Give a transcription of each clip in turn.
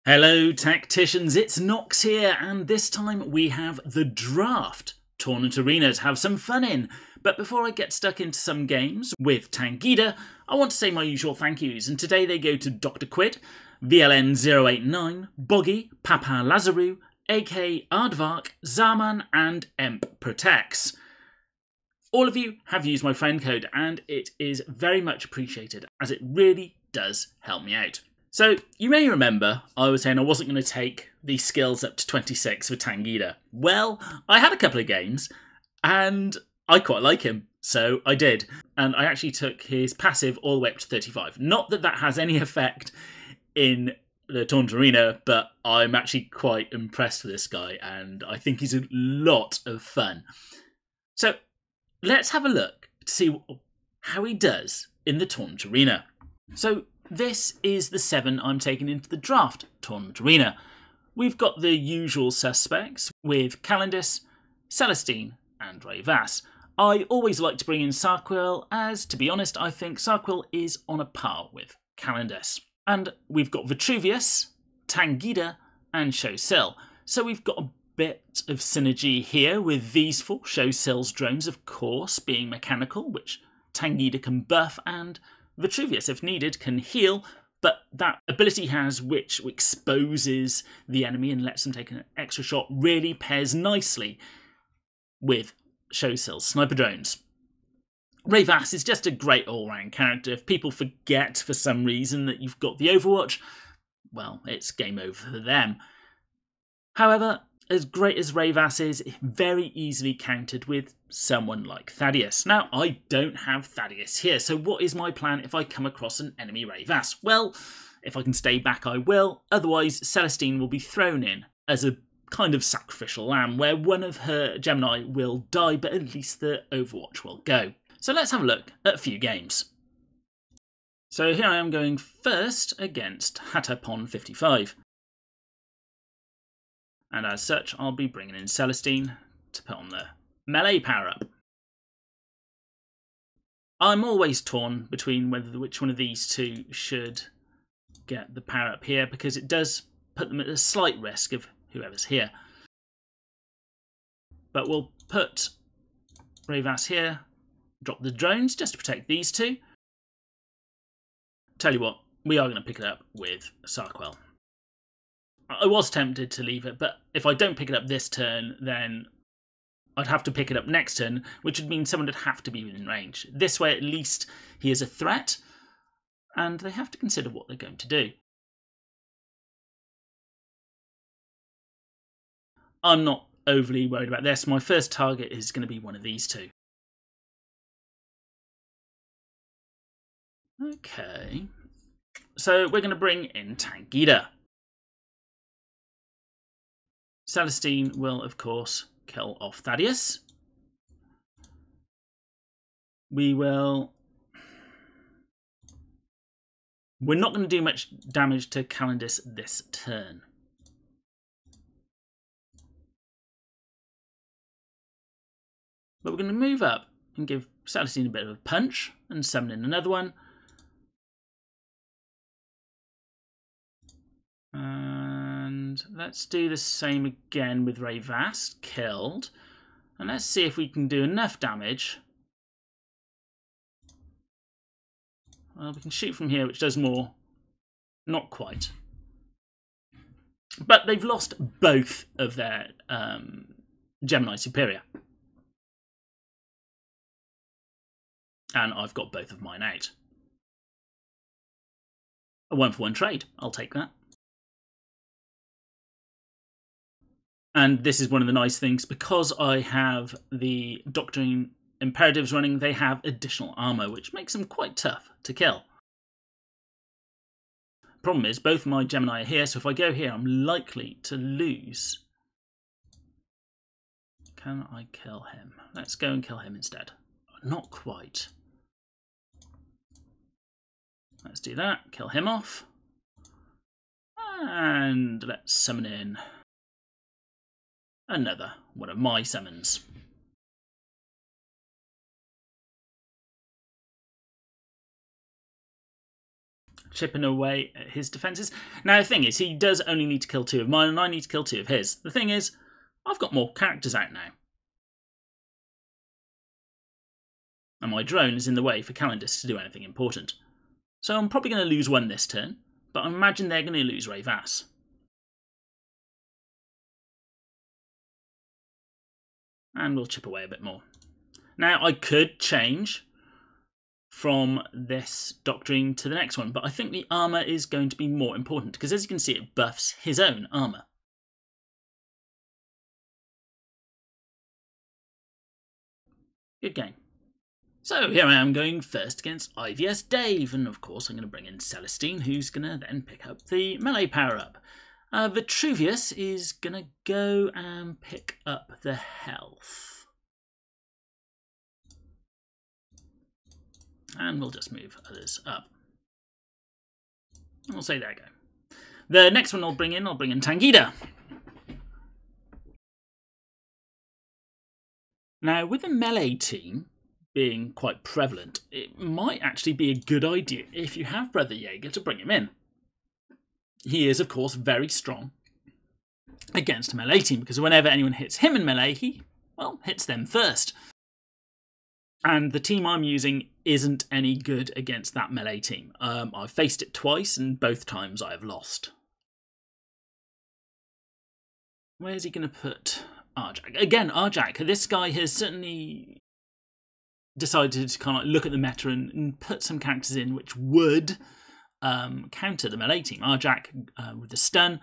Hello tacticians, it's Nox here, and this time we have the Draft Tournament Arena to have some fun in. But before I get stuck into some games with Tangida, I want to say my usual thank yous, and today they go to Dr. Quid, VLN089, Boggy, Papa Lazaru, AK Aardvark, Zaman, and Emp Protects. All of you have used my friend code, and it is very much appreciated, as it really does help me out. So, you may remember I was saying I wasn't going to take these skills up to 26 for Tangida. Well, I had a couple of games, and I quite like him, so I did. And I actually took his passive all the way up to 35. Not that that has any effect in the Tournament Arena, but I'm actually quite impressed with this guy, and I think he's a lot of fun. So, let's have a look to see how he does in the Tournament Arena. So, this is the 7 I'm taking into the Draft Tournament Arena. We've got the usual suspects with Calendis, Celestine and Rayvas. I always like to bring in Sarquil, as to be honest I think Sarquil is on a par with Calendis. And we've got Vitruvius, Tangida and Shosil. So we've got a bit of synergy here with these four. Shosil's drones of course being mechanical, which Tangida can buff, and Vitruvius, if needed, can heal, but that ability has which exposes the enemy and lets them take an extra shot really pairs nicely with Shosil's sniper drones. Rayvas is just a great all-round character. If people forget for some reason that you've got the Overwatch, well, it's game over for them. However, as great as Rayvas is, very easily countered with someone like Thaddeus. Now, I don't have Thaddeus here, so what is my plan if I come across an enemy Rayvas? Well, if I can stay back, I will. Otherwise, Celestine will be thrown in as a kind of sacrificial lamb, where one of her Gemini will die, but at least the Overwatch will go. So let's have a look at a few games. So here I am going first against Hatapon55. And as such, I'll be bringing in Celestine to put on the melee power-up. I'm always torn between which one of these two should get the power-up here, because it does put them at a slight risk of whoever's here. But we'll put Rayvas here, drop the drones just to protect these two. Tell you what, we are going to pick it up with Sarquil. I was tempted to leave it, but if I don't pick it up this turn, then I'd have to pick it up next turn, which would mean someone would have to be within range. This way, at least, he is a threat, and they have to consider what they're going to do. I'm not overly worried about this. My first target is going to be one of these two. Okay, so we're going to bring in Tangida. Celestine will, of course, kill off Thaddeus. We're not going to do much damage to Calendis this turn. But we're going to move up and give Celestine a bit of a punch and summon in another one. And let's do the same again with Rayvas, killed. And let's see if we can do enough damage. Well, we can shoot from here, which does more. Not quite. But they've lost both of their Gemini Superior. And I've got both of mine out. A 1-for-1 trade. I'll take that. And this is one of the nice things, because I have the Doctrine Imperatives running, they have additional armor, which makes them quite tough to kill. Problem is, both my Gemini are here, so if I go here, I'm likely to lose. Can I kill him? Let's go and kill him instead. Not quite. Let's do that, kill him off. And let's summon in another one of my summons. chipping away at his defences. Now, the thing is, he does only need to kill 2 of mine, and I need to kill 2 of his. The thing is, I've got more characters out now. And my drone is in the way for Calendis to do anything important. So I'm probably going to lose 1 this turn, but I imagine they're going to lose Rayvas. And we'll chip away a bit more. Now, I could change from this Doctrine to the next one, but I think the armour is going to be more important, because as you can see, it buffs his own armour. Good game. So here I am going first against IVS Dave, and of course I'm going to bring in Celestine, who's going to then pick up the melee power-up. Vitruvius is going to go and pick up the health. And we'll just move others up. And we'll say there you go. The next one I'll bring in Tangida. Now, with a melee team being quite prevalent, it might actually be a good idea if you have Brother Jaeger to bring him in. He is, of course, very strong against a melee team, because whenever anyone hits him in melee, he, well, hits them first. And the team I'm using isn't any good against that melee team. I've faced it twice, and both times I have lost. Where's he going to put Arjak? Again, Arjak, this guy has certainly decided to kind of look at the meta and put some characters in which would counter the melee team. Arjak with the stun,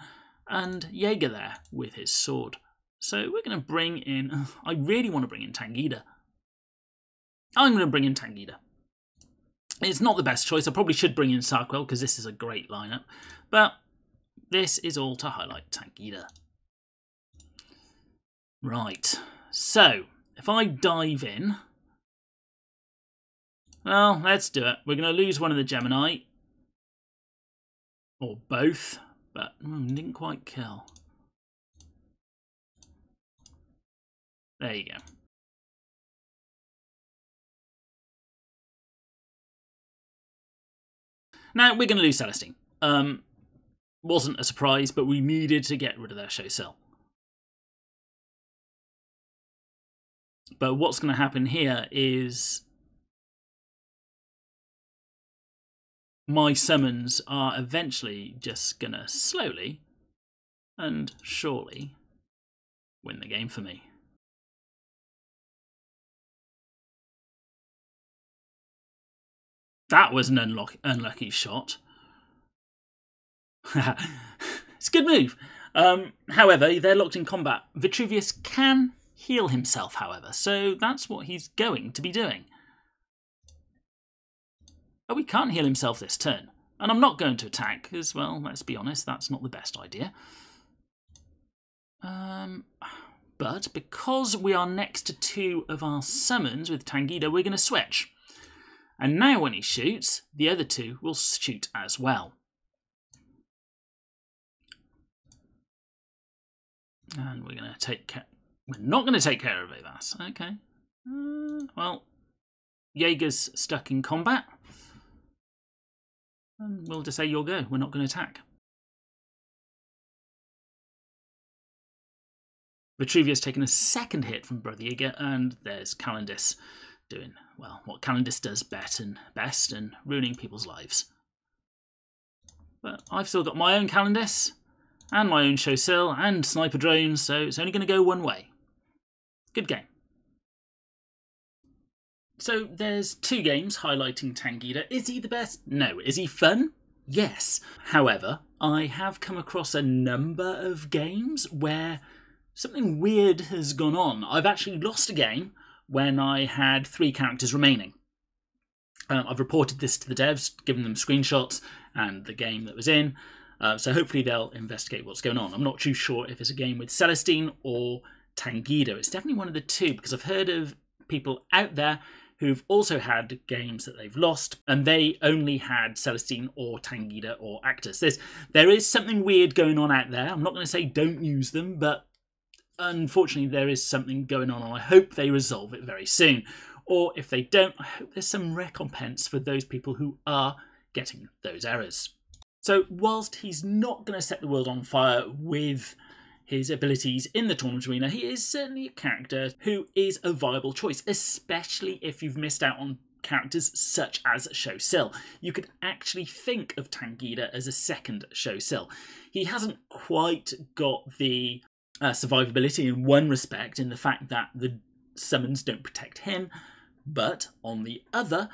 and Jaeger there with his sword. So we're going to bring in... I really want to bring in Tangida. I'm going to bring in Tangida. It's not the best choice. I probably should bring in Sarkwell, because this is a great lineup. But this is all to highlight Tangida. Right. So, if I dive in... Well, let's do it. We're going to lose one of the Gemini. Or both. But didn't quite kill. There you go. Now, we're going to lose Celestine. Wasn't a surprise, but we needed to get rid of their Shosel. But what's going to happen here is my summons are eventually just going to slowly and surely win the game for me. That was an unlucky shot. It's a good move. However, they're locked in combat. Vitruvius can heal himself, however, so that's what he's going to be doing. Oh, he can't heal himself this turn. And I'm not going to attack, because, well, let's be honest, that's not the best idea. But because we are next to 2 of our summons with Tangida, we're going to switch. And now when he shoots, the other 2 will shoot as well. And we're going to take care... We're not going to take care of Rayvas. Okay. Well, Jaeger's stuck in combat. And we'll just say you'll go. We're not going to attack. Vitruvius taking a second hit from Brother Jaeger, and there's Calendis doing, well, what Calendis does best and ruining people's lives. But I've still got my own Calendis, and my own Shosel, and sniper drones, so it's only going to go one way. Good game. So there's 2 games highlighting Tangida. Is he the best? No. Is he fun? Yes. However, I have come across a number of games where something weird has gone on. I've actually lost a game when I had 3 characters remaining. I've reported this to the devs, given them screenshots and the game that was in, so hopefully they'll investigate what's going on. I'm not too sure if it's a game with Celestine or Tangida. It's definitely one of the 2, because I've heard of people out there who've also had games that they've lost, and they only had Celestine or Tangida or Actus. There is something weird going on out there. I'm not going to say don't use them, but unfortunately there is something going on, and I hope they resolve it very soon. Or if they don't, I hope there's some recompense for those people who are getting those errors. So whilst he's not going to set the world on fire with his abilities in the tournament arena, he is certainly a character who is a viable choice, especially if you've missed out on characters such as Shosil. You could actually think of Tangida as a second Shosil. He hasn't quite got the survivability in one respect, in the fact that the summons don't protect him, but on the other,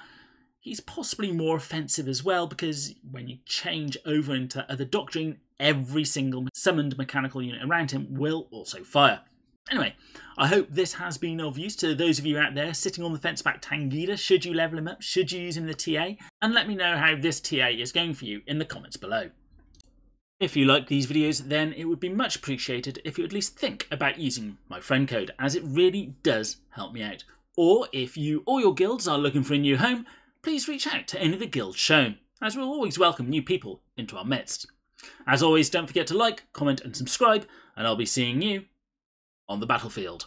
he's possibly more offensive as well, because when you change over into other doctrine, every single summoned mechanical unit around him will also fire. Anyway, I hope this has been of use to those of you out there sitting on the fence about Tangida. Should you level him up? Should you use him in the TA? And let me know how this TA is going for you in the comments below. If you like these videos, then it would be much appreciated if you at least think about using my friend code, as it really does help me out. Or if you or your guilds are looking for a new home, please reach out to any of the guilds shown, as we'll always welcome new people into our midst. As always, don't forget to like, comment and subscribe, and I'll be seeing you on the battlefield.